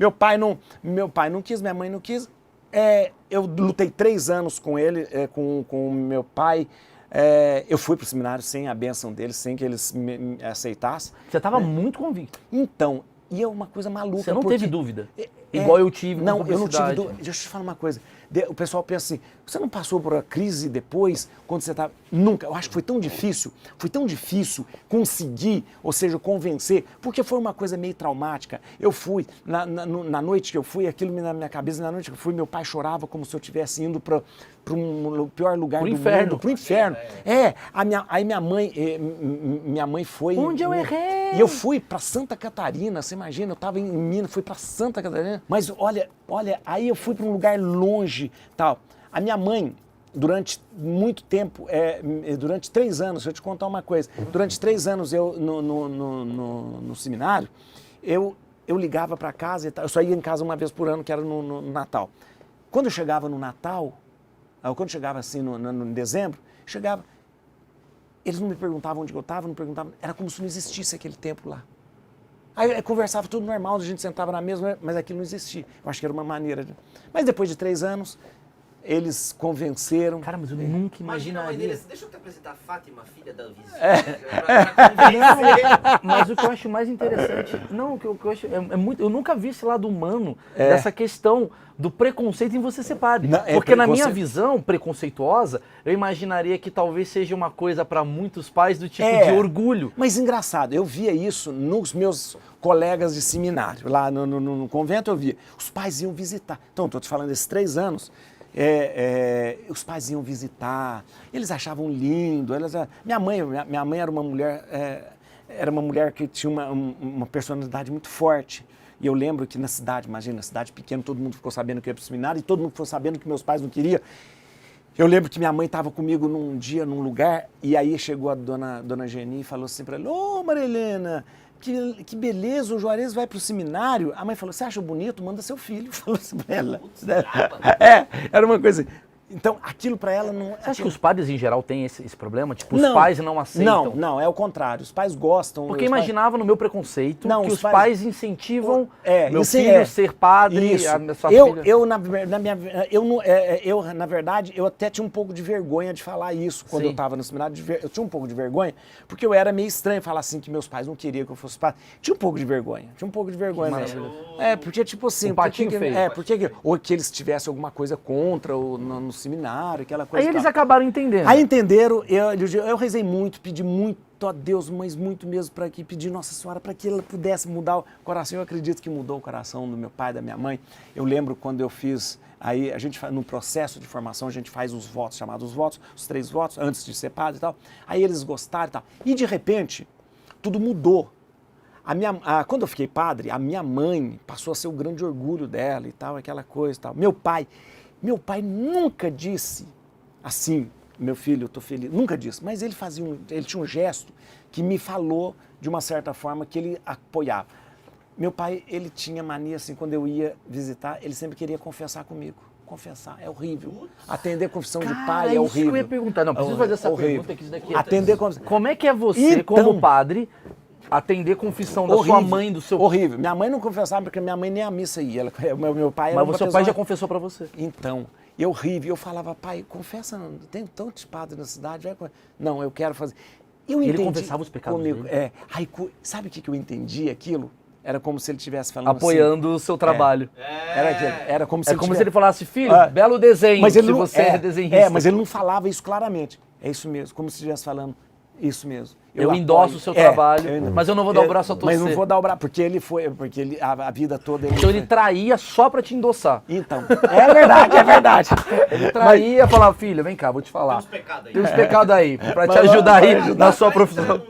meu pai não quis, minha mãe não quis. Eu lutei 3 anos com ele, com meu pai. Eu fui para o seminário sem a bênção deles, sem que eles me aceitassem. Você estava muito convicto. Então, e é uma coisa maluca. Você não teve dúvida? Igual eu tive. Não, eu não tive dúvida. Deixa eu te falar uma coisa. O pessoal pensa assim, você não passou por uma crise depois, quando você estava... Nunca. Eu acho que foi tão difícil conseguir, ou seja, convencer, porque foi uma coisa meio traumática. Eu fui, na noite que eu fui, aquilo na minha cabeça, na noite que eu fui, meu pai chorava como se eu estivesse indo para o pior lugar do mundo, pro inferno. Aí minha mãe foi... Onde eu errei? E eu fui para Santa Catarina, você imagina, eu estava em Minas, fui para Santa Catarina, mas olha, aí eu fui para um lugar longe, tal. A minha mãe, durante muito tempo, durante 3 anos, deixa eu te contar uma coisa, durante 3 anos eu no seminário, eu ligava para casa e tal, eu só ia em casa uma vez por ano, que era no Natal. Quando eu chegava no Natal, quando chegava assim no dezembro, eles não me perguntavam onde eu estava, não perguntavam, era como se não existisse aquele tempo lá. Aí conversava tudo normal, a gente sentava na mesa, mas aquilo não existia. Eu acho que era uma maneira de... Mas depois de 3 anos, eles convenceram... Cara, mas eu nunca imaginaria... Deixa eu te apresentar a Fátima, filha da vizinha. Mas o que eu acho mais interessante... Não, o que eu acho... eu nunca vi esse lado humano dessa questão do preconceito em você ser padre. Porque na minha visão preconceituosa, eu imaginaria que talvez seja uma coisa para muitos pais do tipo de orgulho. Mas engraçado, eu via isso nos meus colegas de seminário. Lá no convento eu via. Os pais iam visitar. Então, estou te falando desses 3 anos. Os pais iam visitar, eles achavam lindo. Minha mãe era uma mulher que tinha uma personalidade muito forte. E eu lembro que na cidade, imagina, cidade pequena, todo mundo ficou sabendo que eu ia para o seminário e todo mundo ficou sabendo que meus pais não queriam. Eu lembro que minha mãe estava comigo num dia, num lugar, e aí chegou a dona Geni e falou assim para ela: ô Maria Helena, que beleza, o Juarez vai para o seminário. A mãe falou: você acha bonito? Manda seu filho. Falou assim para ela. Era uma coisa assim. Então, aquilo para ela não... Você acha que os padres, em geral, têm esse problema? Tipo, os pais não aceitam? Não, é o contrário. Os pais gostam... Porque imaginava no meu preconceito que os pais incentivam meu filho a ser padre, isso. A sua filha... Na verdade, eu até tinha um pouco de vergonha de falar isso quando eu estava no seminário. Eu tinha um pouco de vergonha, porque eu era meio estranho falar assim que meus pais não queriam que eu fosse padre. Tinha um pouco de vergonha mesmo. Porque tipo assim... Ou que eles tivessem alguma coisa contra no seminário, aquela coisa. Aí eles acabaram entendendo. Aí entenderam, eu rezei muito, pedi muito a Deus, mas muito mesmo para que pedi Nossa Senhora para que ela pudesse mudar o coração. Eu acredito que mudou o coração do meu pai, da minha mãe. Eu lembro quando eu fiz, aí a gente no processo de formação a gente faz os votos, chamados votos, os 3 votos, antes de ser padre e tal. Aí eles gostaram e tal. E de repente, tudo mudou. Quando eu fiquei padre, a minha mãe passou a ser o grande orgulho dela e tal, aquela coisa e tal. Meu pai nunca disse assim, meu filho, eu estou feliz, nunca disse, mas ele tinha um gesto que me falou de uma certa forma que ele apoiava. Meu pai, ele tinha mania assim, quando eu ia visitar, ele sempre queria confessar comigo. Confessar, é horrível. Atender confissão de pai é horrível. Isso que eu ia perguntar, não, preciso fazer essa pergunta que isso daqui Atender confissão. Como é que é você, como padre, atender confissão da sua mãe, do seu... Horrível. Minha mãe não confessava porque minha mãe nem a missa ia. Meu pai era Mas o seu pai já confessou pra você. Então, horrível. Eu falava: pai, confessa, tem tantos padres na cidade. Não, eu quero fazer. Ele confessava os pecados dele? Aí, sabe o que eu entendi aquilo? Era como se ele estivesse falando apoiando o seu trabalho. Era como se se ele falasse: filho, belo desenho, mas ele você é desenhista. Mas ele não falava isso claramente. É isso mesmo, como se estivesse falando isso mesmo. Eu endosso o seu trabalho, mas eu não vou dar o braço a torcer. Mas não vou dar o braço, porque a vida toda... Ele traía só pra te endossar. Então, é verdade. Ele traía e falava: filho, vem cá, vou te falar. Tem uns pecados aí. Pra te ajudar aí na sua profissão.